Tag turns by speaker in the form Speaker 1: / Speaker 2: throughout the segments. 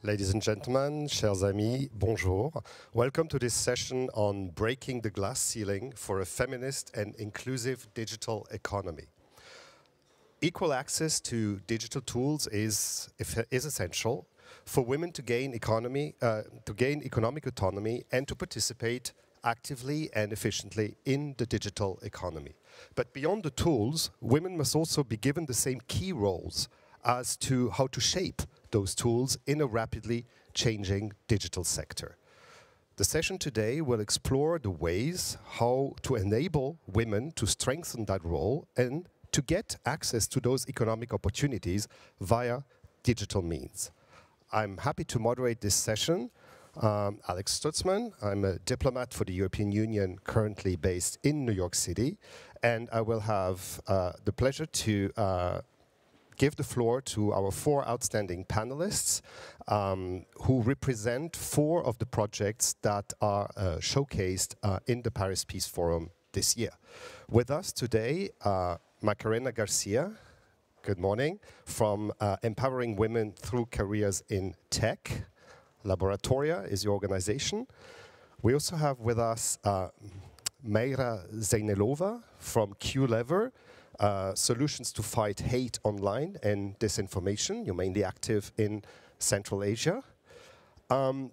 Speaker 1: Ladies and gentlemen, chers amis, bonjour. Welcome to this session on breaking the glass ceiling for a feminist and inclusive digital economy. Equal access to digital tools is essential for women to gain economic autonomy and to participate actively and efficiently in the digital economy. But beyond the tools, women must also be given the same key roles as to how to shape those tools in a rapidly changing digital sector. The session today will explore the ways how to enable women to strengthen that role and to get access to those economic opportunities via digital means. I'm happy to moderate this session. Alex Stutzman, I'm a diplomat for the European Union currently based in New York City, and I will have the pleasure to give the floor to our four outstanding panelists who represent four of the projects that are showcased in the Paris Peace Forum this year. With us today, Macarena Garcia, good morning, from Empowering Women Through Careers in Tech. Laboratoria is your organization. We also have with us Meira Zainelova from QLever, Solutions to Fight Hate Online and Disinformation. You're mainly active in Central Asia.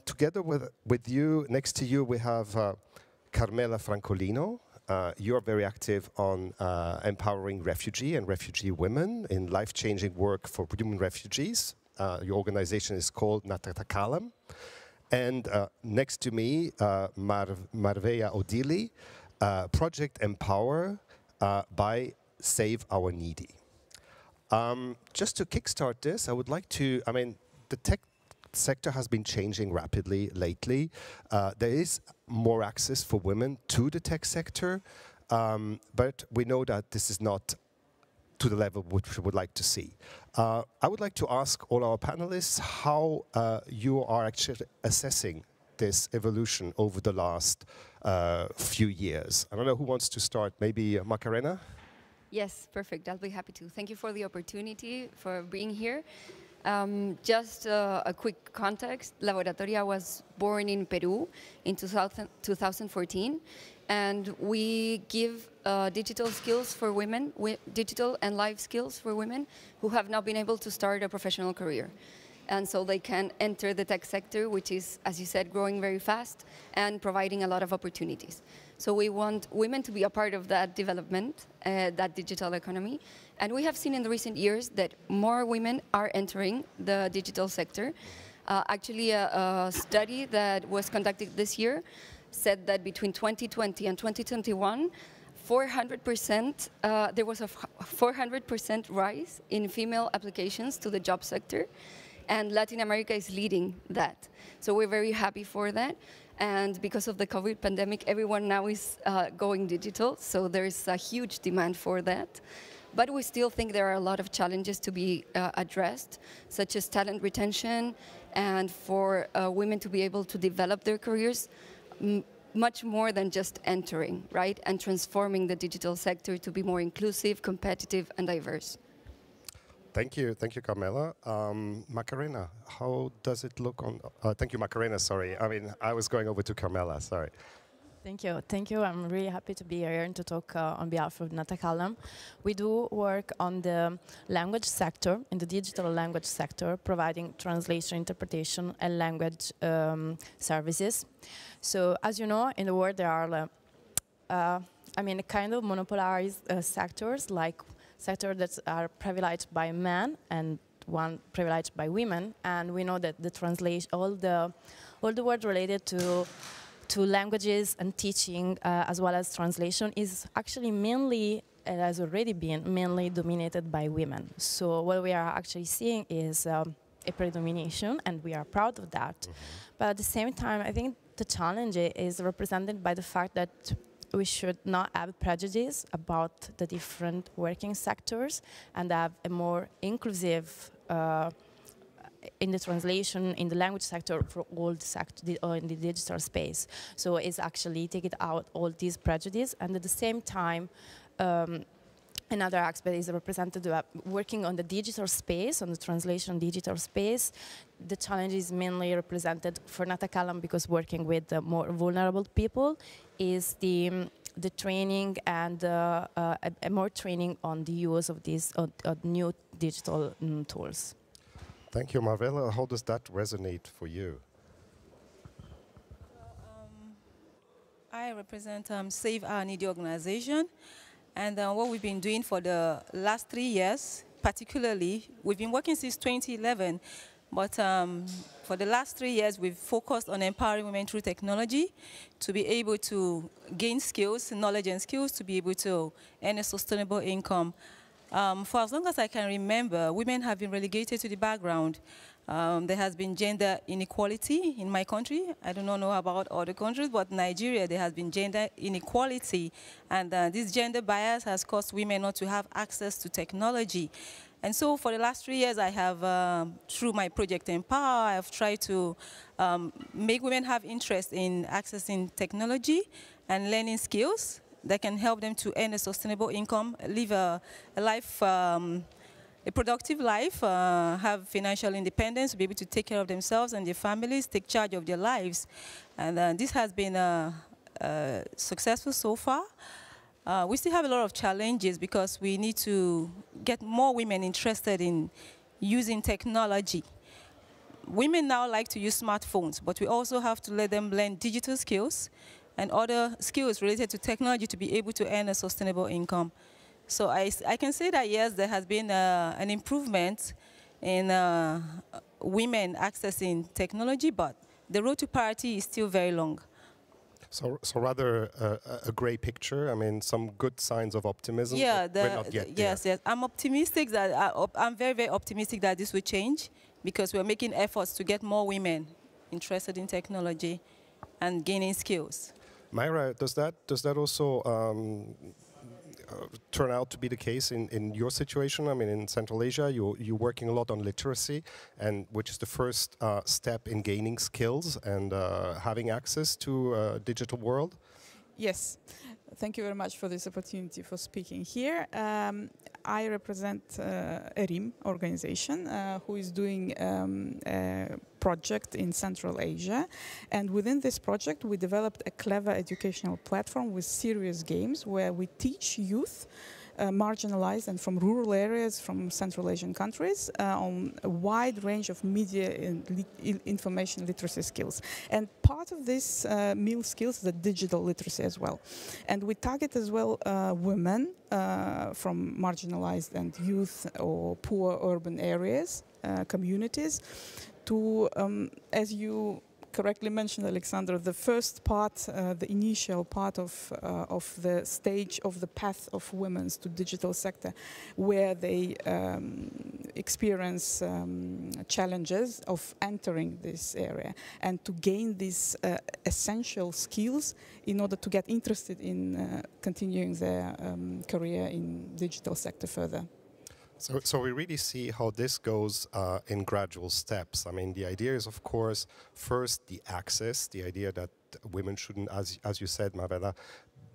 Speaker 1: Together with you, next to you, we have Carmela Francolino. You're very active on empowering refugee and refugee women in life-changing work for human refugees. Your organization is called Natakalam. And next to me, Marveja Odili, Project Empower by Save Our Needy. Just to kickstart this, I would like to, the tech sector has been changing rapidly lately. There is more access for women to the tech sector, but we know that this is not to the level which we would like to see. I would like to ask all our panelists how you are actually assessing this evolution over the last few years. I don't know who wants to start, maybe Macarena?
Speaker 2: Yes, perfect. I'll be happy to. Thank you for the opportunity for being here. Just a quick context. Laboratoria was born in Peru in 2014, and we give digital skills for women, digital and life skills for women who have not been able to start a professional career. And so they can enter the tech sector, which is, as you said, growing very fast and providing a lot of opportunities. So we want women to be a part of that development, that digital economy. And we have seen in the recent years that more women are entering the digital sector. Actually, a study that was conducted this year said that between 2020 and 2021, 400%, there was a 400% rise in female applications to the job sector. And Latin America is leading that. So we're very happy for that. And because of the COVID pandemic, everyone now is going digital. So there's a huge demand for that. But we still think there are a lot of challenges to be addressed, such as talent retention and for women to be able to develop their careers much more than just entering, right? And transforming the digital sector to be more inclusive, competitive, and diverse.
Speaker 1: Thank you, Carmela. Macarena, how does it look on? Thank you, Macarena. Sorry, I was going over to Carmela. Sorry.
Speaker 3: Thank you. I'm really happy to be here and to talk on behalf of Natakalam. We do work on the language sector, in the digital language sector, providing translation, interpretation, and language services. So, as you know, in the world there are, kind of monopolized sectors, like sectors that are privileged by men and one privileged by women, and we know that the translation, all the work related to languages and teaching, as well as translation, is actually mainly, it has already been mainly dominated by women. So what we are actually seeing is a predomination, and we are proud of that. Mm-hmm. But at the same time, I think the challenge is represented by the fact that we should not have prejudice about the different working sectors and have a more inclusive in the translation, in the language sector for all the sector, in the digital space. So it's actually taking out all these prejudice, and at the same time Another aspect is represented working on the digital space, on the translation digital space. The challenge is mainly represented for Natakalam because working with the more vulnerable people is the training and more training on the use of these new digital tools.
Speaker 1: Thank you, Marvella. How does that resonate for you?
Speaker 4: I represent Save Our Needy organization. And what we've been doing for the last 3 years, particularly, we've been working since 2011, but for the last 3 years, we've focused on empowering women through technology to be able to gain skills, knowledge and skills, to be able to earn a sustainable income. For as long as I can remember, women have been relegated to the background. There has been gender inequality in my country. I do not know about other countries, but Nigeria, there has been gender inequality. And this gender bias has caused women not to have access to technology. And so for the last 3 years, I have, through my project Empower, I have tried to make women have interest in accessing technology and learning skills that can help them to earn a sustainable income, live a life, a productive life, have financial independence, be able to take care of themselves and their families, take charge of their lives. And this has been successful so far. We still have a lot of challenges because we need to get more women interested in using technology. Women now like to use smartphones, but we also have to let them learn digital skills and other skills related to technology to be able to earn a sustainable income. So I can say that, yes, there has been an improvement in women accessing technology, but the road to parity is still very long.
Speaker 1: So rather a grey picture. I mean, some good signs of optimism.
Speaker 4: Yeah,
Speaker 1: we're not yet there.
Speaker 4: yes. I'm optimistic that I'm very, very optimistic that this will change because we're making efforts to get more women interested in technology and gaining skills.
Speaker 1: Myra, does that also turn out to be the case in your situation? I mean, in Central Asia, you're working a lot on literacy, and which is the first step in gaining skills and having access to a digital world.
Speaker 5: Yes, thank you very much for this opportunity for speaking here. I represent a RIM organization who is doing a project in Central Asia, and within this project we developed a clever educational platform with serious games where we teach youth marginalized and from rural areas from Central Asian countries on a wide range of media and information literacy skills. And part of this meal skills is the digital literacy as well. And we target as well women from marginalized and youth or poor urban areas, communities, to, as you correctly mentioned, Alexandra, the first part, the initial part of the stage of the path of women to digital sector, where they experience challenges of entering this area and to gain these essential skills in order to get interested in continuing their career in digital sector further.
Speaker 1: So we really see how this goes in gradual steps. I mean, the idea is, of course, first the access, the idea that women shouldn't, as you said, Marvella,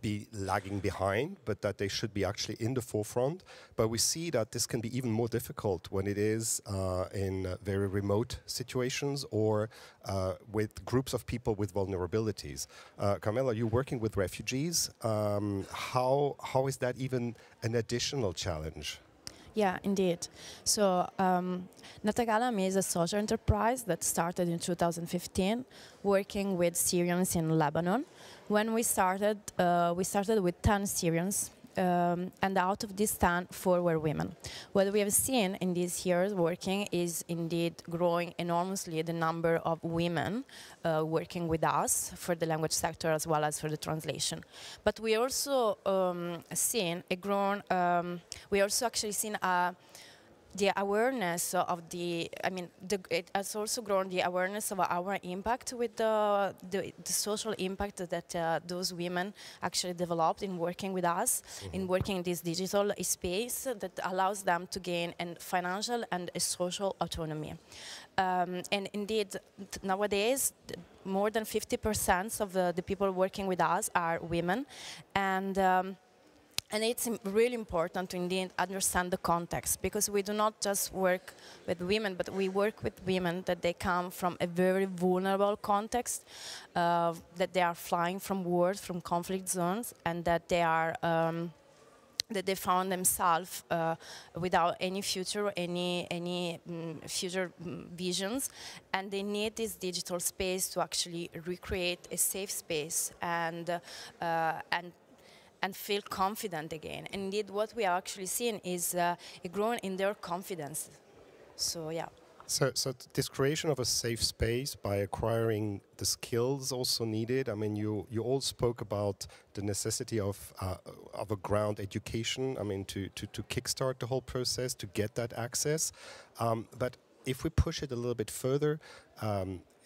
Speaker 1: be lagging behind, but that they should be actually in the forefront. But we see that this can be even more difficult when it is in very remote situations or with groups of people with vulnerabilities. Carmela, you're working with refugees. How is that even an additional challenge?
Speaker 3: Yeah, indeed. So Natagalam is a social enterprise that started in 2015, working with Syrians in Lebanon. When we started with 10 Syrians, and out of these 10, 4 were women. What we have seen in these years working is indeed growing enormously the number of women working with us for the language sector as well as for the translation. But we also seen a grown, we also actually seen the awareness of the, it has also grown the awareness of our impact with the social impact that those women actually developed in working with us, in working in this digital space that allows them to gain a financial and a social autonomy. And indeed, nowadays, more than 50% of the people working with us are women, and And it's really important to indeed understand the context, because we do not just work with women, but we work with women that they come from a very vulnerable context, that they are flying from wars, from conflict zones, and that they are that they found themselves without any future, any future visions, and they need this digital space to actually recreate a safe space and feel confident again. And indeed, what we are actually seeing is a growth in their confidence. So yeah.
Speaker 1: So this creation of a safe space by acquiring the skills also needed. I mean, you all spoke about the necessity of a ground education. I mean, to kickstart the whole process, to get that access. But if we push it a little bit further,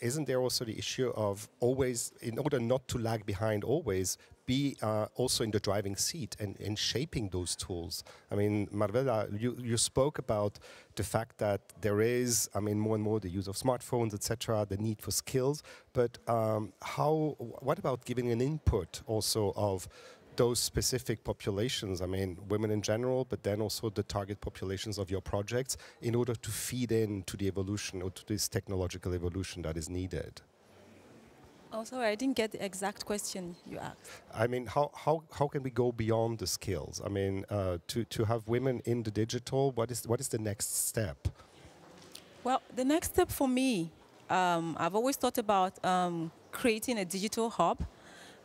Speaker 1: isn't there also the issue of always, in order not to lag behind, always be also in the driving seat and shaping those tools? I mean, Marvella, you spoke about the fact that there is, I mean, more and more the use of smartphones, etc., the need for skills. But what about giving an input also of those specific populations, I mean, women in general, but then also the target populations of your projects, in order to feed into the evolution or to this technological evolution that is needed?
Speaker 4: Oh, sorry, I didn't get the exact question you asked.
Speaker 1: I mean, how can we go beyond the skills? I mean, to have women in the digital, what is the next step?
Speaker 4: Well, the next step for me, I've always thought about creating a digital hub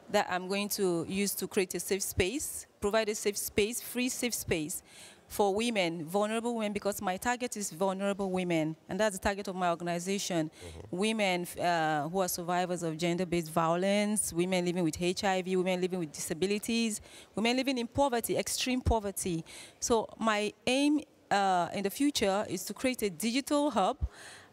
Speaker 4: that I'm going to use to create a safe space, provide a safe space, free safe space for women, vulnerable women, because my target is vulnerable women, and that's the target of my organization. Women who are survivors of gender-based violence, women living with HIV, women living with disabilities, women living in poverty, extreme poverty. So my aim in the future is to create a digital hub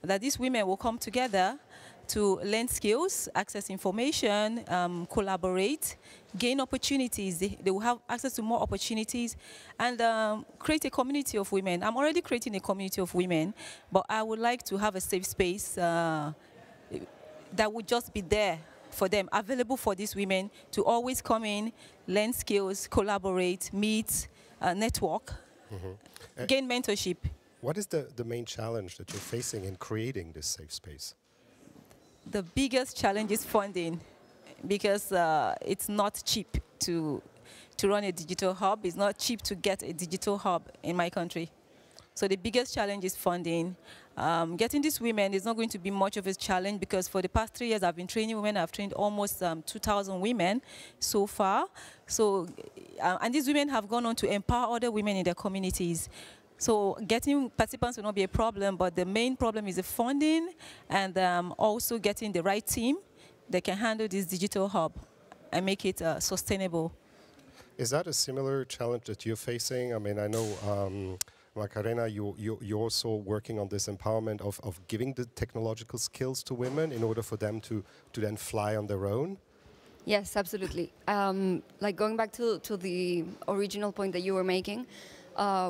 Speaker 4: that these women will come together to learn skills, access information, collaborate, gain opportunities. They will have access to more opportunities, and create a community of women. I'm already creating a community of women, but I would like to have a safe space that would just be there for them, available for these women to always come in, learn skills, collaborate, meet, network, gain mentorship.
Speaker 1: What is the main challenge that you're facing in creating this safe space?
Speaker 4: The biggest challenge is funding, because it's not cheap to run a digital hub. It's not cheap to get a digital hub in my country. So the biggest challenge is funding. Getting these women is not going to be much of a challenge, because for the past 3 years I've been training women. I've trained almost 2,000 women so far. So, and these women have gone on to empower other women in their communities. So getting participants will not be a problem, but the main problem is the funding, and also getting the right team that can handle this digital hub and make it sustainable.
Speaker 1: Is that a similar challenge that you're facing? I mean, I know, Macarena, you're also working on this empowerment of giving the technological skills to women in order for them to then fly on their own?
Speaker 2: Yes, absolutely. Like going back to the original point that you were making,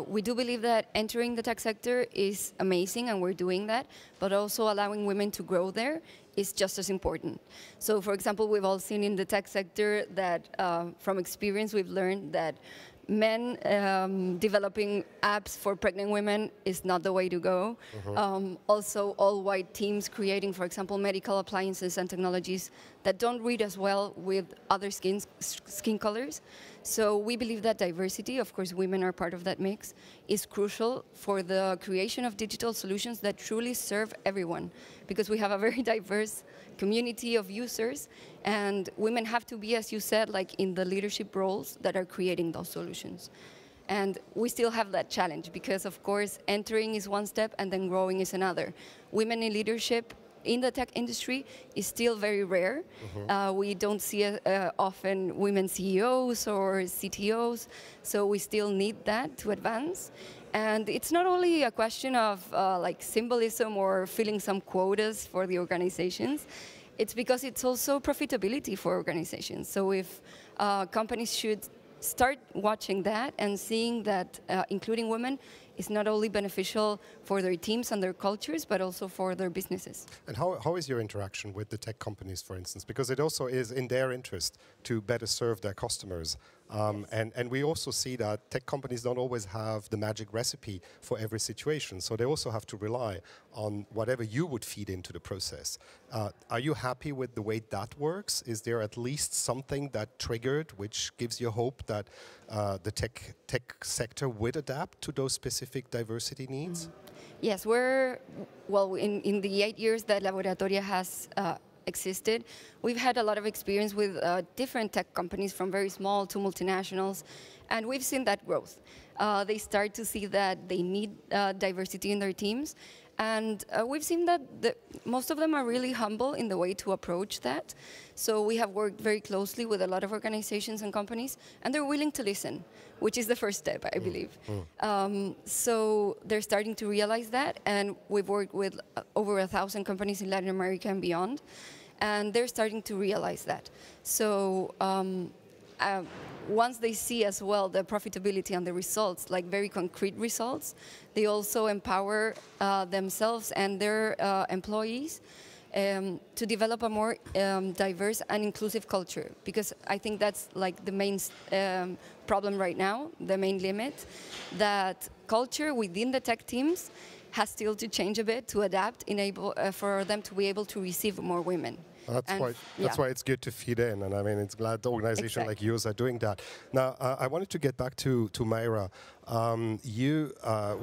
Speaker 2: we do believe that entering the tech sector is amazing, and we're doing that, but also allowing women to grow there is just as important. So, for example, we've all seen in the tech sector that from experience we've learned that men developing apps for pregnant women is not the way to go. Also, all-white teams creating, for example, medical appliances and technologies that don't read as well with other skin colors. So we believe that diversity, of course women are part of that mix, is crucial for the creation of digital solutions that truly serve everyone, because we have a very diverse community of users, and women have to be, as you said, like in the leadership roles that are creating those solutions. And we still have that challenge, because of course entering is one step and then growing is another. Women in leadership in the tech industry is still very rare. We don't see often women CEOs or CTOs, so we still need that to advance. And it's not only a question of like symbolism or filling some quotas for the organizations, it's because it's also profitability for organizations. So if companies should start watching that and seeing that including women is not only beneficial for their teams and their cultures, but also for their businesses.
Speaker 1: And how is your interaction with the tech companies, for instance? Because it also is in their interest to better serve their customers. And we also see that tech companies don't always have the magic recipe for every situation. So they also have to rely on whatever you would feed into the process. Are you happy with the way that works? Is there at least something that triggered which gives you hope that the tech sector would adapt to those specific diversity needs?
Speaker 2: Yes, in the 8 years that Laboratoria has existed, we've had a lot of experience with different tech companies from very small to multinationals, and we've seen that growth. They start to see that they need diversity in their teams, and we've seen that most of them are really humble in the way to approach that. So we have worked very closely with a lot of organizations and companies, and they're willing to listen, which is the first step, I believe. So they're starting to realize that, and we've worked with over 1,000 companies in Latin America and beyond, and they're starting to realize that. So once they see as well the profitability and the results, like very concrete results, they also empower themselves and their employees to develop a more diverse and inclusive culture, because I think that's like the main problem right now, the main limit, that culture within the tech teams has still to change a bit to adapt, for them to be able to receive more women.
Speaker 1: That's why it's good to feed in, and I mean, it's glad the organization like yours are doing that. Now, I wanted to get back to Mayra. You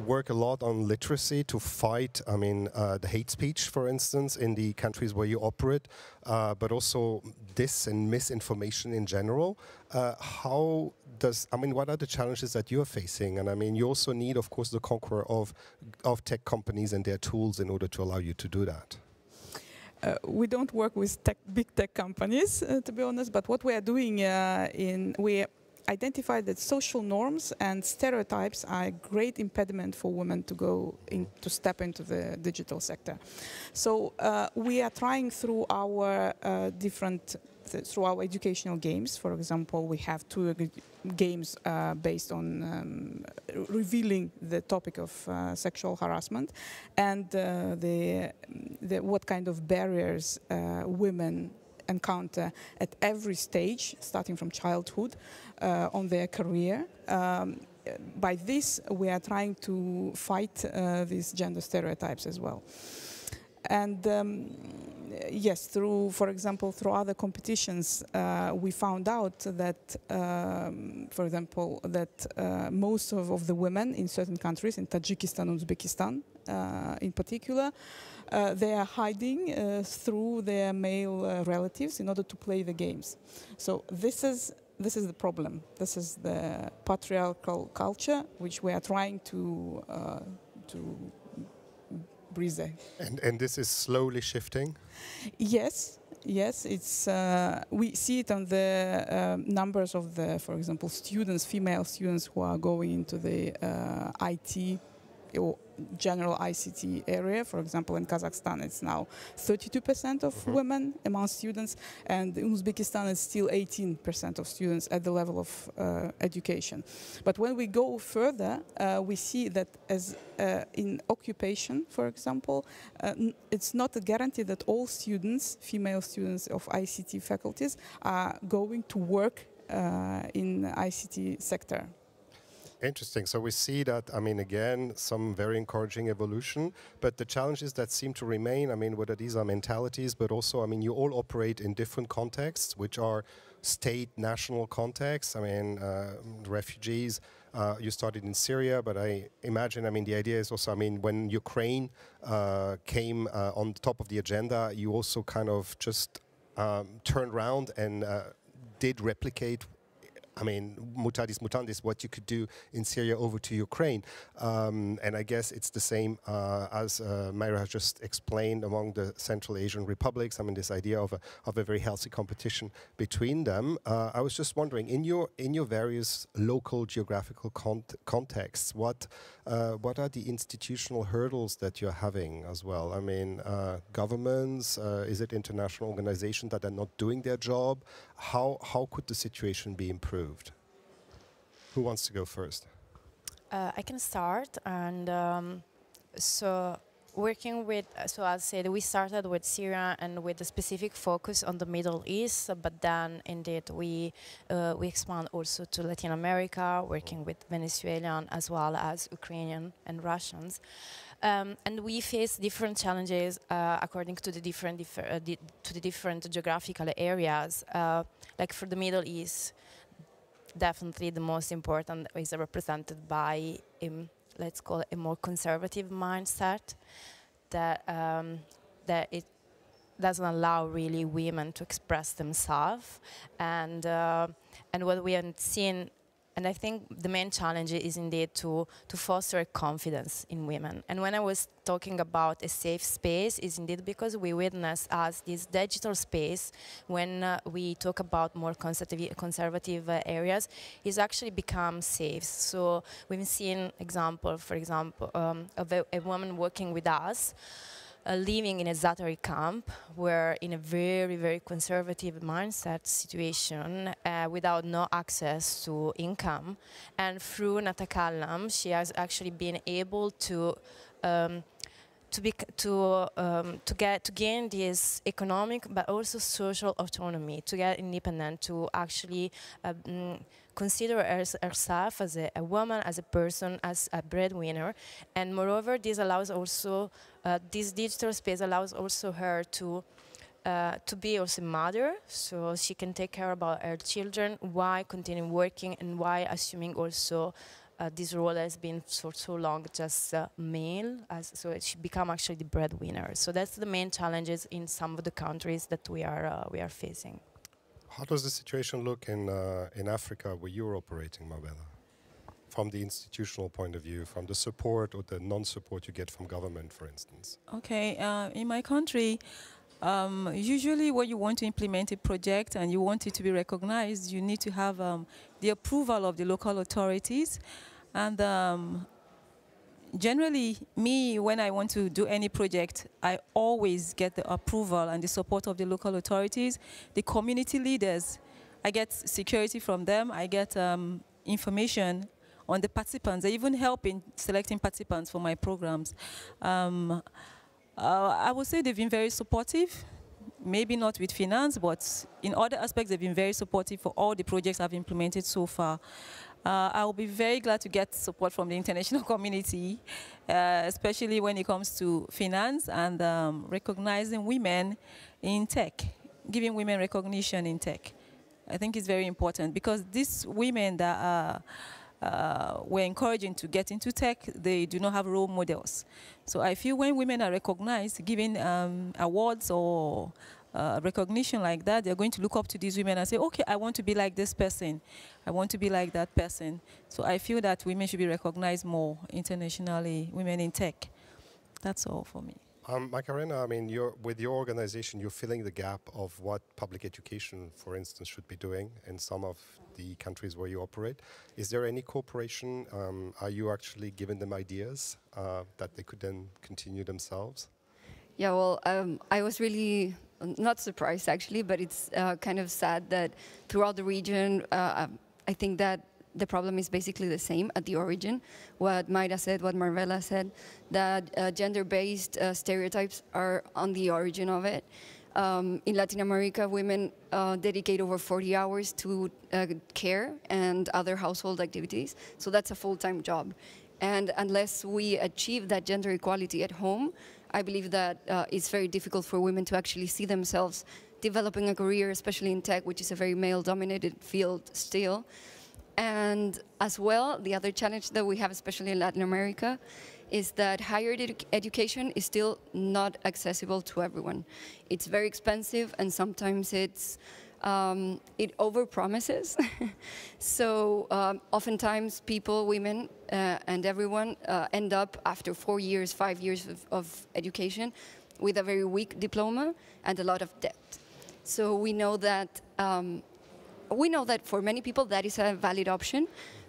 Speaker 1: work a lot on literacy to fight, the hate speech, for instance, in the countries where you operate, but also and misinformation in general. What are the challenges that you're facing? And I mean, you also need, of course, the conqueror of tech companies and their tools in order to allow you to do that.
Speaker 5: We don't work with big tech companies, to be honest, but what we are doing we identify that social norms and stereotypes are a great impediment for women to step into the digital sector. So we are trying through our through our educational games. For example, we have 2 games based on revealing the topic of sexual harassment and what kind of barriers women encounter at every stage, starting from childhood, on their career. By this, we are trying to fight these gender stereotypes as well. And yes, for example, through other competitions, we found out that, for example, that most of the women in certain countries, in Tajikistan and Uzbekistan in particular, they are hiding through their male relatives in order to play the games. So this is the problem. This is the patriarchal culture which we are trying to breathe.
Speaker 1: And this is slowly shifting?
Speaker 5: Yes, it's we see it on the numbers of for example, female students who are going into the IT or general ICT area. For example, in Kazakhstan, it's now 32% of women among students, and in Uzbekistan, it's still 18% of students at the level of education. But when we go further, we see that as in occupation, for example, it's not a guarantee that all students, female students of ICT faculties, are going to work in the ICT sector.
Speaker 1: Interesting. So we see that, again, some very encouraging evolution, but the challenges that seem to remain, whether these are mentalities, but also, you all operate in different contexts, which are state, national contexts. Refugees, you started in Syria, but I imagine, the idea is also, when Ukraine came on the top of the agenda, you also kind of just turned around and did replicate mutandis mutandis, what you could do in Syria over to Ukraine. And I guess it's the same as Mayra has just explained among the Central Asian republics. This idea of a very healthy competition between them. I was just wondering, in your various local geographical contexts, what are the institutional hurdles that you're having as well? Governments, is it international organizations that are not doing their job? How could the situation be improved? Who wants to go first?
Speaker 3: I can start. And so working with, so I'll say that we started with Syria and with a specific focus on the Middle East, but then indeed we expand also to Latin America, working with Venezuelan as well as Ukrainian and Russians. And we face different challenges according to the different geographical areas. Like for the Middle East, definitely the most important is represented by let's call it a more conservative mindset that that it doesn't allow really women to express themselves, and what we have seen. And I think the main challenge is indeed to foster confidence in women. And when I was talking about a safe space, is indeed because we witness as this digital space, when we talk about more conservative areas, is actually become safe. So we've seen example, for example, of a woman working with us, living in a Zaatari camp, where in a very, very conservative mindset situation, without no access to income, and through Natakallam, she has actually been able to gain this economic but also social autonomy, to get independent, to actually consider herself as a woman, as a person, as a breadwinner. And moreover, this allows also, this digital space allows also her to be also a mother, so she can take care about her children while continuing working and while assuming also this role has been for so long just male, so she become actually the breadwinner. So that's the main challenges in some of the countries that we are facing.
Speaker 1: How does the situation look in Africa where you're operating, Mabella? From the institutional point of view, from the support or the non-support you get from government, for instance?
Speaker 4: Okay, in my country, usually when you want to implement a project and you want it to be recognized, you need to have the approval of the local authorities. And generally, me, when I want to do any project, I always get the approval and the support of the local authorities, the community leaders. I get security from them. I get information on the participants. They even help in selecting participants for my programs. I would say they've been very supportive. Maybe not with finance, but in other aspects, they've been very supportive for all the projects I've implemented so far. I will be very glad to get support from the international community, especially when it comes to finance and recognizing women in tech, giving women recognition in tech. I think it's very important because these women that we're encouraging to get into tech, they do not have role models. So I feel when women are recognized, given awards or recognition like that, they're going to look up to these women and say, okay, I want to be like this person. I want to be like that person. So I feel that women should be recognized more internationally, women in tech. That's all for me.
Speaker 1: Macarena, I mean, with your organization, you're filling the gap of what public education, for instance, should be doing in some of the countries where you operate. Is there any cooperation? Are you actually giving them ideas that they could then continue themselves?
Speaker 2: Yeah, well, I was really not surprised, actually, but it's kind of sad that throughout the region, I think that the problem is basically the same at the origin. What Mayra said, what Marvella said, that gender-based stereotypes are on the origin of it. In Latin America, women dedicate over 40 hours to care and other household activities, so that's a full-time job. And unless we achieve that gender equality at home, I believe that it's very difficult for women to actually see themselves developing a career, especially in tech, which is a very male-dominated field still. And as well, the other challenge that we have, especially in Latin America, is that higher education is still not accessible to everyone. It's very expensive, and sometimes it overpromises. So oftentimes people, women, and everyone end up after 4 years, 5 years of education with a very weak diploma and a lot of debt. So we know that for many people that is a valid option,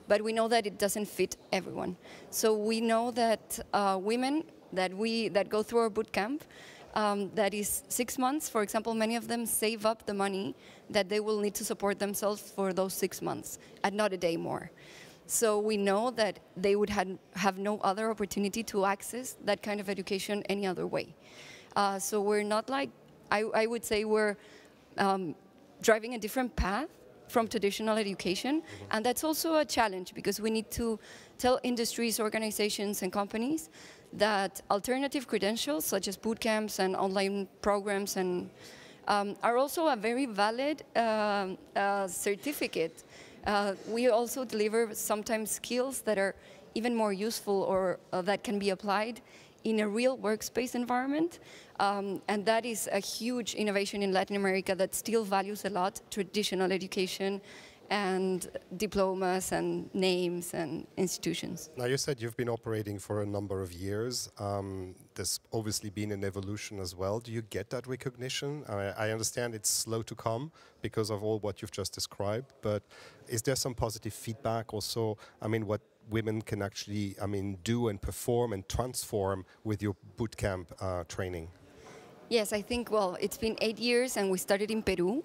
Speaker 2: but we know that it doesn't fit everyone. So we know that women that go through our boot camp, that is 6 months, for example, many of them save up the money that they will need to support themselves for those 6 months, and not a day more. So we know that they would have no other opportunity to access that kind of education any other way. So we're not like, I would say we're driving a different path from traditional education. And that's also a challenge because we need to tell industries, organizations, and companies that alternative credentials, such as boot camps and online programs, and are also a very valid certificate. We also deliver sometimes skills that are even more useful or that can be applied in a real workspace environment. And that is a huge innovation in Latin America that still values a lot traditional education and diplomas and names and institutions.
Speaker 1: Now, you said you've been operating for a number of years. There's obviously been an evolution as well. Do you get that recognition? I understand it's slow to come because of all what you've just described, but is there some positive feedback also? I mean, what women can actually, do and perform and transform with your bootcamp training?
Speaker 2: Yes, I think, well, it's been 8 years and we started in Peru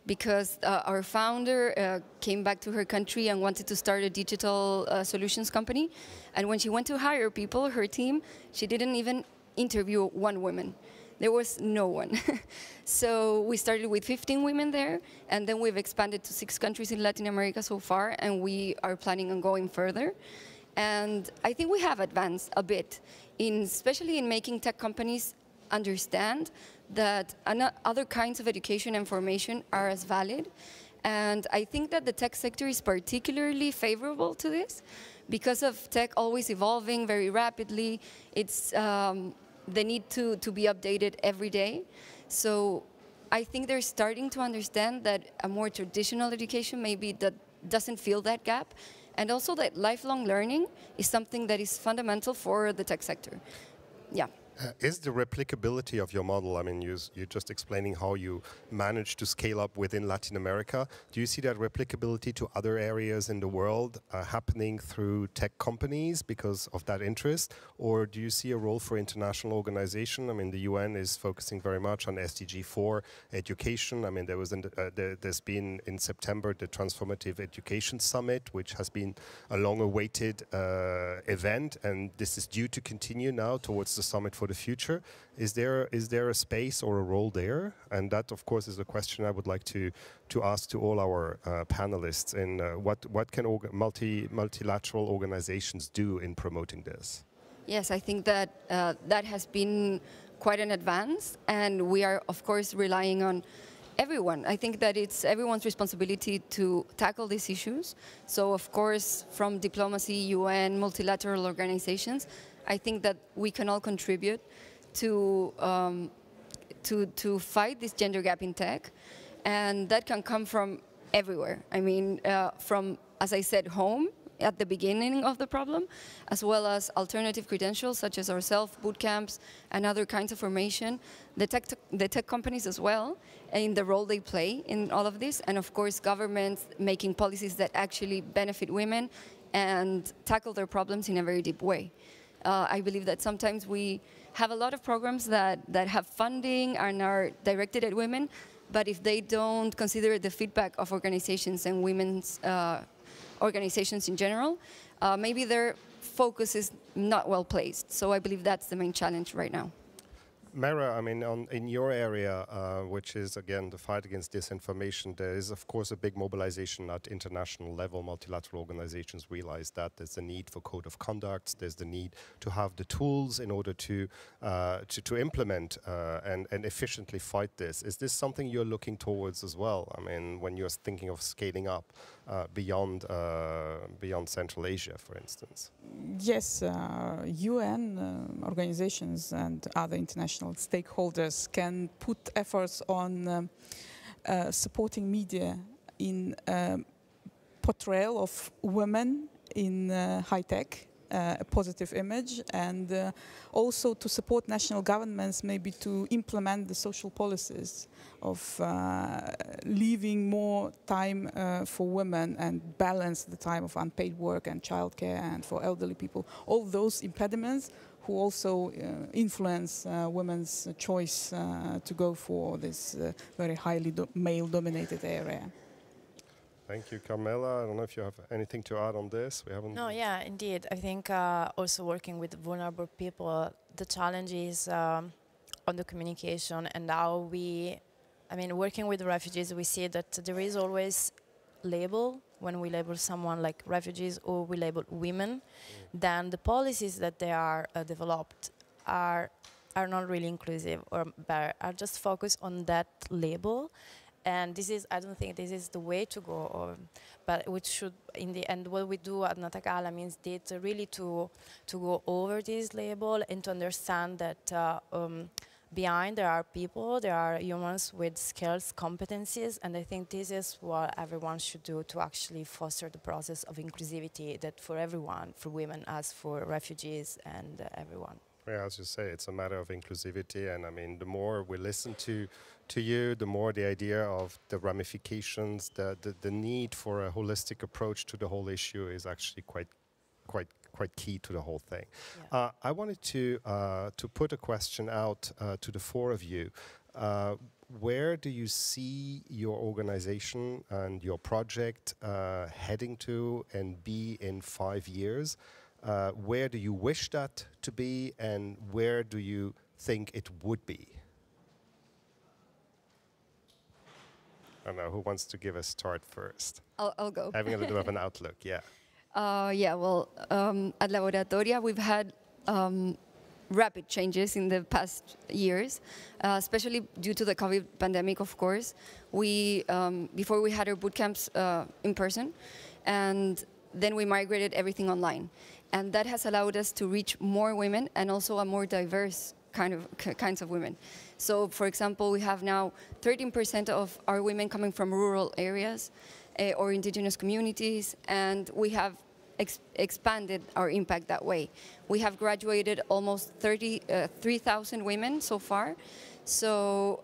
Speaker 2: because our founder came back to her country and wanted to start a digital solutions company. And when she went to hire people, her team, she didn't even interview one woman. There was no one. So we started with 15 women there, and then we've expanded to 6 countries in Latin America so far, and we are planning on going further. And I think we have advanced a bit, especially in making tech companies understand that other kinds of education and formation are as valid. And I think that the tech sector is particularly favorable to this because of tech always evolving very rapidly. It's the need to be updated every day. So I think they're starting to understand that a more traditional education maybe that doesn't fill that gap, and also that lifelong learning is something that is fundamental for the tech sector. Yeah.
Speaker 1: Is the replicability of your model, you're just explaining how you managed to scale up within Latin America. Do you see that replicability to other areas in the world happening through tech companies because of that interest? Or do you see a role for international organization? The UN is focusing very much on SDG 4 education. There's been in September the Transformative Education Summit, which has been a long-awaited event, and this is due to continue now towards the summit for the future. Is there a space or a role there? And that, of course, is a question I would like to ask to all our panelists. And what can multilateral organizations do in promoting this?
Speaker 2: Yes, I think that that has been quite an advance, and we are, of course, relying on everyone. I think that it's everyone's responsibility to tackle these issues. So, of course, from diplomacy, UN, multilateral organizations, I think that we can all contribute to fight this gender gap in tech, and that can come from everywhere. From, as I said, home at the beginning of the problem, as well as alternative credentials such as ourselves, boot camps, and other kinds of formation. The tech companies as well, in the role they play in all of this, and of course governments making policies that actually benefit women and tackle their problems in a very deep way. I believe that sometimes we have a lot of programs that have funding and are directed at women, but if they don't consider the feedback of organizations and women's organizations in general, maybe their focus is not well placed. So I believe that's the main challenge right now.
Speaker 1: Mara, in your area, which is, again, the fight against disinformation, there is, of course, a big mobilization at international level. Multilateral organizations realize that there's a need for code of conduct, there's the need to have the tools in order to implement and efficiently fight this. Is this something you're looking towards as well? When you're thinking of scaling up beyond Central Asia, for instance?
Speaker 5: Yes, UN organizations and other international stakeholders can put efforts on supporting media in portrayal of women in high tech, a positive image, and also to support national governments maybe to implement the social policies of leaving more time for women and balance the time of unpaid work and childcare and for elderly people. All those impediments who also influence women's choice to go for this very highly male-dominated area.
Speaker 1: Thank you, Carmela. I don't know if you have anything to add on this. We haven't.
Speaker 3: No, yeah, indeed. I think also working with vulnerable people, the challenge is on the communication and how working with refugees, we see that there is always label when we label someone like refugees or we label women, then the policies that they are developed are not really inclusive or are just focused on that label. And I don't think this is the way to go, but which should, in the end, what we do at Natakala means really to go over this label and to understand that behind there are people, there are humans with skills, competencies, and I think this is what everyone should do to actually foster the process of inclusivity that for everyone, for women as for refugees and everyone.
Speaker 1: Yeah, as you say, it's a matter of inclusivity, and I mean, the more we listen to you, the more the idea of the ramifications, the need for a holistic approach to the whole issue is actually quite key to the whole thing. Yeah. I wanted to put a question out to the four of you. Where do you see your organization and your project heading to and be in 5 years? Where do you wish that to be, and where do you think it would be? I don't know, who wants to give a start first?
Speaker 2: I'll go.
Speaker 1: Having a little bit of an outlook, yeah.
Speaker 2: At Laboratoria, we've had rapid changes in the past years, especially due to the COVID pandemic, of course. Before we had our boot camps in person, and then we migrated everything online. And that has allowed us to reach more women and also a more diverse kinds of women. So, for example, we have now 13% of our women coming from rural areas or indigenous communities, and we have expanded our impact that way. We have graduated almost 3,000 women so far. So,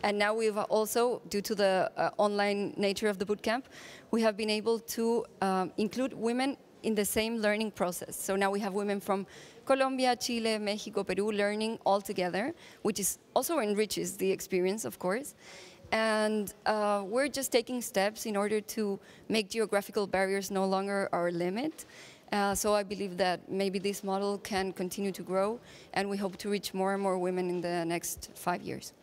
Speaker 2: and now we've also, due to the online nature of the bootcamp, we have been able to include women in the same learning process. So now we have women from Colombia, Chile, Mexico, Peru learning all together, which is also enriches the experience, of course. And we're just taking steps in order to make geographical barriers no longer our limit. So I believe that maybe this model can continue to grow, and we hope to reach more and more women in the next 5 years.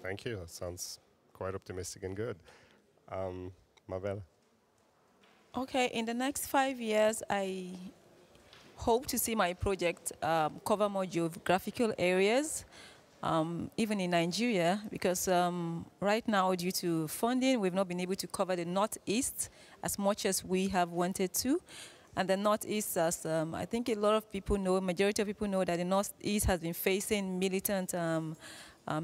Speaker 1: Thank you. That sounds quite optimistic and good. Mabel?
Speaker 4: Okay, in the next 5 years, I hope to see my project cover more geographical areas, even in Nigeria, because right now, due to funding, we've not been able to cover the Northeast as much as we have wanted to. And the Northeast, as I think a lot of people know, majority of people know that the Northeast has been facing militant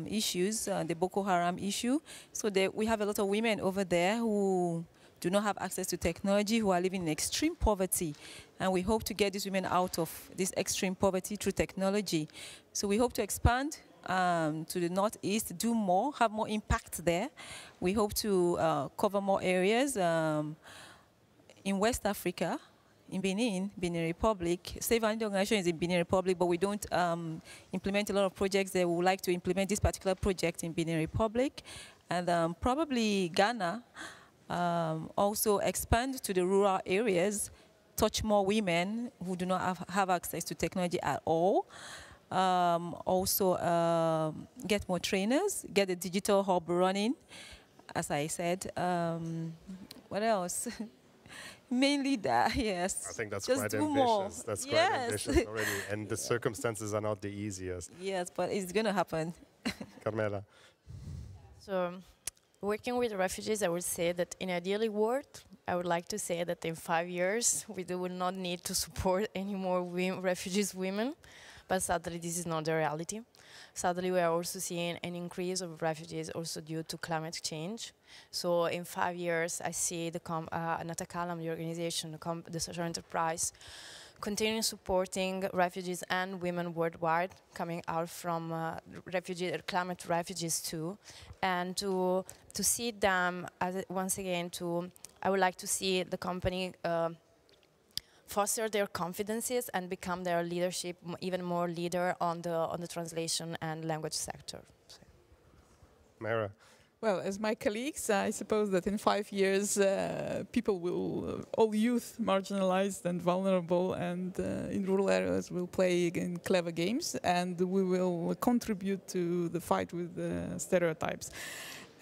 Speaker 4: issues, the Boko Haram issue. So we have a lot of women over there who do not have access to technology, who are living in extreme poverty. And we hope to get these women out of this extreme poverty through technology. So we hope to expand to the Northeast, do more, have more impact there. We hope to cover more areas in West Africa, in Benin Republic. Save Our Organization is in Benin Republic, but we don't implement a lot of projects there. We would like to implement this particular project in Benin Republic. And probably Ghana, also expand to the rural areas, touch more women who do not have access to technology at all. Also get more trainers, get a digital hub running, as I said. What else? Mainly that, yes.
Speaker 1: I think that's
Speaker 4: just
Speaker 1: quite
Speaker 4: do
Speaker 1: ambitious.
Speaker 4: more.
Speaker 1: That's quite
Speaker 4: yes.
Speaker 1: ambitious already. And the circumstances are not the easiest.
Speaker 4: Yes, but it's going to happen.
Speaker 1: Carmela?
Speaker 3: So, working with refugees, I would say that in an ideal world, I would like to say that in 5 years, we will not need to support any more refugees women. But sadly, this is not the reality. Sadly, we are also seeing an increase of refugees also due to climate change. So in 5 years, I see the Natakalam, the organization, the social enterprise, continue supporting refugees and women worldwide coming out from climate refugees too, and to see them as once again I would like to see the company foster their confidences and become their leadership even more leader on the translation and language sector. So.
Speaker 1: Mara,
Speaker 5: Well, as my colleagues, I suppose that in 5 years, people will, all youth, marginalized and vulnerable and in rural areas will play in clever games, and we will contribute to the fight with stereotypes.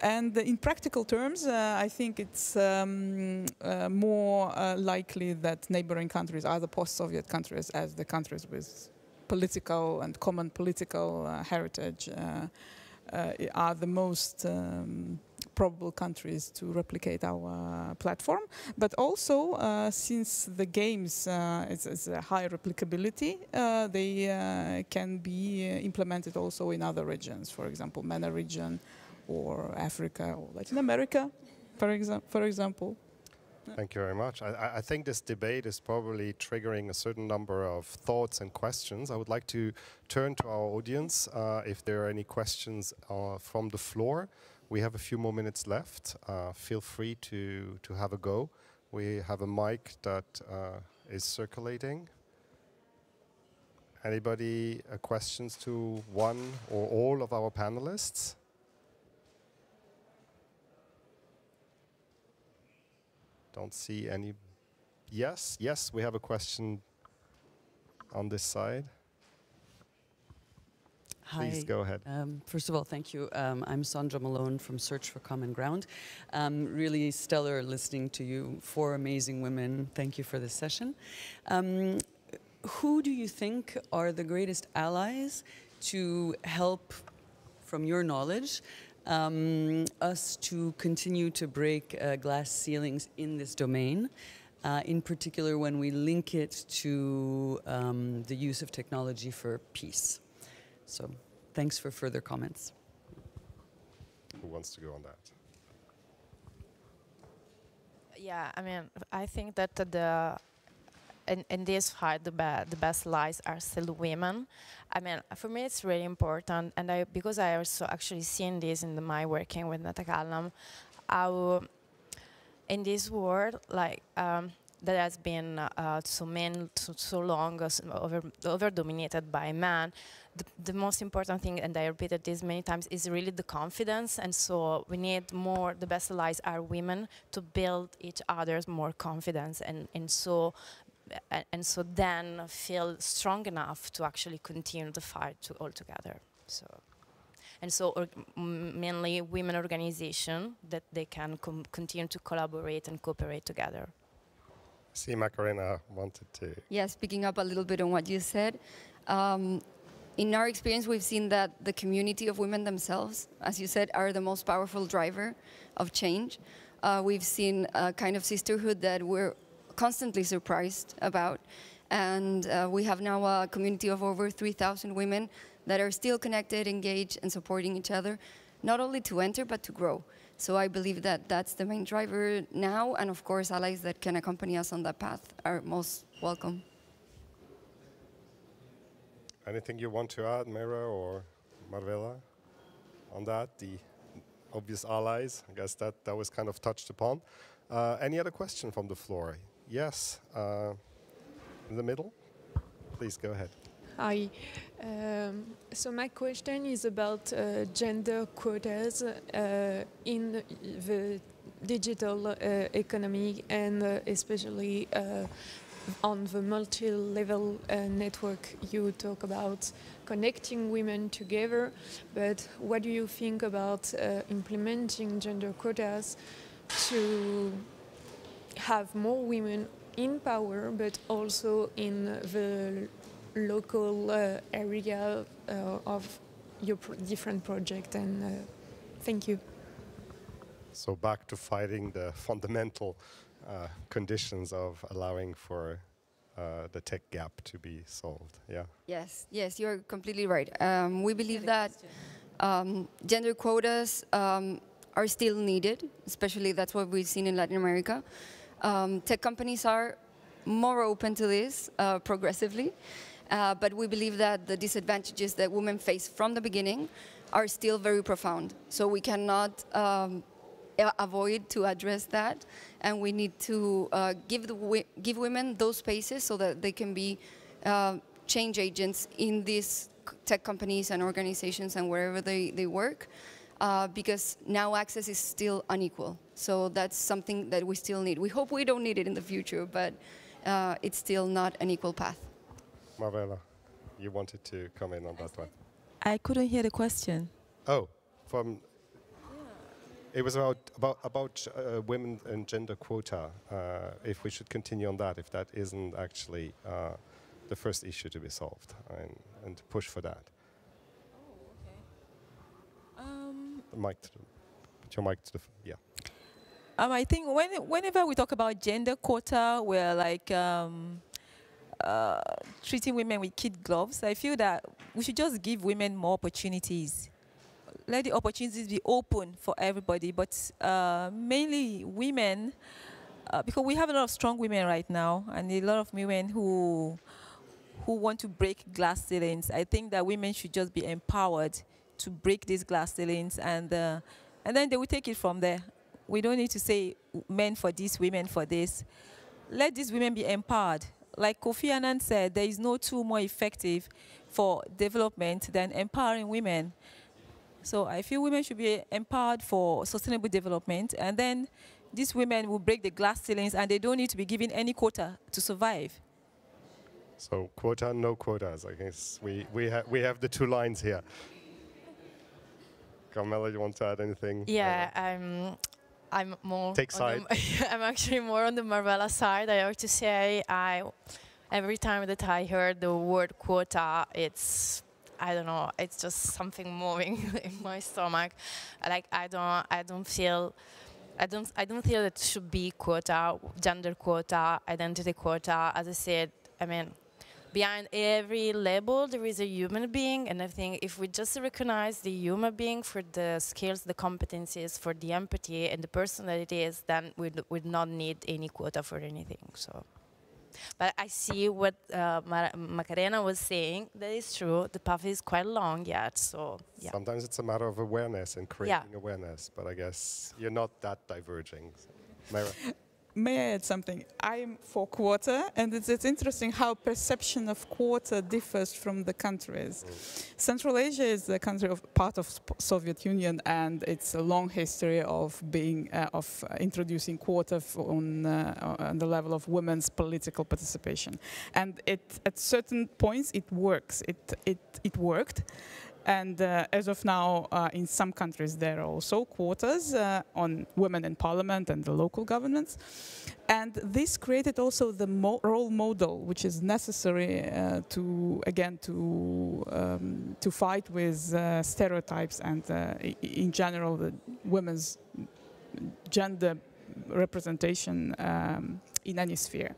Speaker 5: And in practical terms, I think it's more likely that neighboring countries, either post-Soviet countries as the countries with political and common political heritage, are the most probable countries to replicate our platform. But also, since the games is a high replicability, they can be implemented also in other regions, for example, MENA region or Africa or Latin America, for example.
Speaker 1: Thank you very much. I think this debate is probably triggering a certain number of thoughts and questions. I would like to turn to our audience if there are any questions from the floor. We have a few more minutes left. Feel free to have a go. We have a mic that is circulating. Anybody questions to one or all of our panelists? Don't see any. Yes, we have a question on this side.
Speaker 6: Hi.
Speaker 1: Please go ahead.
Speaker 6: First of all, thank you. I'm Sandra Malone from Search for Common Ground. Really stellar listening to you. 4 amazing women. Thank you for this session. Who do you think are the greatest allies to help, from your knowledge, us to continue to break glass ceilings in this domain, in particular when we link it to the use of technology for peace? So thanks for further comments.
Speaker 1: Who wants to go on that?
Speaker 3: Yeah, I mean, I think that in this fight, the best allies are still women. I mean, for me, it's really important, and because I also actually seen this in my working with Natakallam, how in this world, like that has been so long over dominated by men. The most important thing, and I repeated this many times, is really the confidence. And so we need more. The best allies are women to build each other's more confidence, and so then feel strong enough to actually continue the fight all together. So mainly women organization that they can continue to collaborate and cooperate together.
Speaker 1: See, Macarena wanted to.
Speaker 2: Yes, picking up a little bit on what you said. In our experience, we've seen that the community of women themselves, as you said, are the most powerful driver of change. We've seen a kind of sisterhood that we're constantly surprised about. And we have now a community of over 3,000 women that are still connected, engaged, and supporting each other, not only to enter, but to grow. So I believe that that's the main driver now, and of course, allies that can accompany us on that path are most welcome.
Speaker 1: Anything you want to add, Mira or Marvela, on that? The obvious allies, I guess that was kind of touched upon. Any other question from the floor? Yes, in the middle. Please go ahead.
Speaker 7: Hi. So my question is about gender quotas in the digital economy, and especially on the multi-level network. You talk about connecting women together, but what do you think about implementing gender quotas to have more women in power, but also in the local area of your different project? And thank you.
Speaker 1: So back to fighting the fundamental conditions of allowing for the tech gap to be solved. Yeah.
Speaker 2: Yes, you're completely right. We believe that gender quotas are still needed, especially that's what we've seen in Latin America. Tech companies are more open to this progressively, but we believe that the disadvantages that women face from the beginning are still very profound. So we cannot avoid to address that, and we need to give women those spaces so that they can be change agents in these tech companies and organizations and wherever they work. because now access is still unequal. So that's something that we still need. We hope we don't need it in the future, but it's still not an equal path.
Speaker 1: Marvela, you wanted to come in on that one.
Speaker 4: I couldn't hear the question.
Speaker 1: Oh, it was about women and gender quota. If we should continue on that, if that isn't actually the first issue to be solved, and to push for that. Put your mic to the yeah.
Speaker 4: I think whenever we talk about gender quota, we're like treating women with kid gloves. I feel that we should just give women more opportunities. Let the opportunities be open for everybody, but mainly women, because we have a lot of strong women right now, and a lot of women who want to break glass ceilings. I think that women should just be empowered to break these glass ceilings, and then they will take it from there. We don't need to say men for this, women for this. Let these women be empowered. Like Kofi Annan said, there is no tool more effective for development than empowering women. So I feel women should be empowered for sustainable development, and then these women will break the glass ceilings, and they don't need to be given any quota to survive.
Speaker 1: So quota, no quotas. I guess we have the two lines here. Carmela, you want to add anything?
Speaker 3: Yeah, I'm more.
Speaker 1: Take side.
Speaker 3: I'm actually more on the Marvela side. I have to say, every time that I heard the word quota, I don't know, it's just something moving in my stomach. Like I don't feel that it should be quota, gender quota, identity quota. As I said, I mean, behind every label there is a human being, and I think if we just recognize the human being for the skills, the competencies, for the empathy and the person that it is, then we'd not need any quota for anything. So. But I see what Macarena was saying. That is true. The path is quite long yet. So yeah.
Speaker 1: Sometimes it's a matter of awareness and creating awareness. But I guess you're not that diverging. Myra?
Speaker 5: May I add something? I'm for quota, and it's interesting how perception of quota differs from the countries. Central Asia is a country part of Soviet Union, and it's a long history of being introducing quota on the level of women's political participation. And at certain points it works. It worked. And as of now, in some countries, there are also quotas on women in parliament and the local governments. And this created also the role model, which is necessary to fight with stereotypes and, in general, the women's gender representation in any sphere.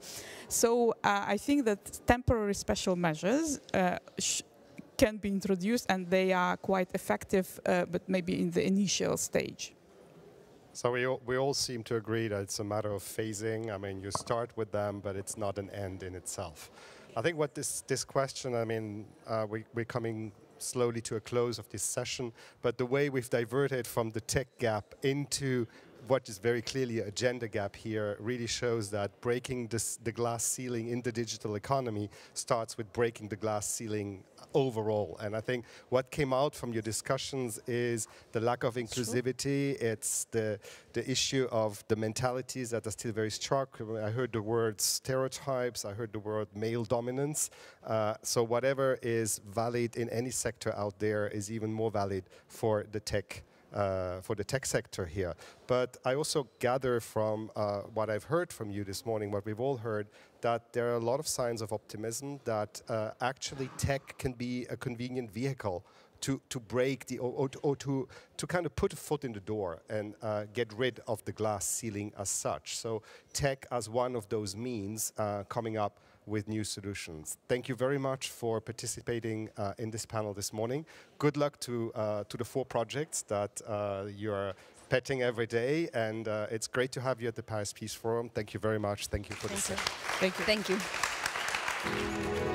Speaker 5: So I think that temporary special measures can be introduced, and they are quite effective, but maybe in the initial stage.
Speaker 1: So we all seem to agree that it's a matter of phasing. I mean, you start with them, but it's not an end in itself. I think what this question, I mean, we're coming slowly to a close of this session, but the way we've diverted from the tech gap into what is very clearly a gender gap here really shows that breaking the glass ceiling in the digital economy starts with breaking the glass ceiling overall. And I think what came out from your discussions is the lack of inclusivity. It's the issue of the mentalities that are still very strong. I heard the word stereotypes. I heard the word male dominance. So whatever is valid in any sector out there is even more valid for the tech sector here. But I also gather from what I've heard from you this morning, what we've all heard, that there are a lot of signs of optimism that actually tech can be a convenient vehicle to break or to kind of put a foot in the door and get rid of the glass ceiling as such. So tech as one of those means coming up with new solutions. Thank you very much for participating in this panel this morning. Good luck to the 4 projects that you're petting every day, and it's great to have you at the Paris Peace Forum. Thank you very much. Thank you for the session.
Speaker 5: Thank you.
Speaker 2: Thank you.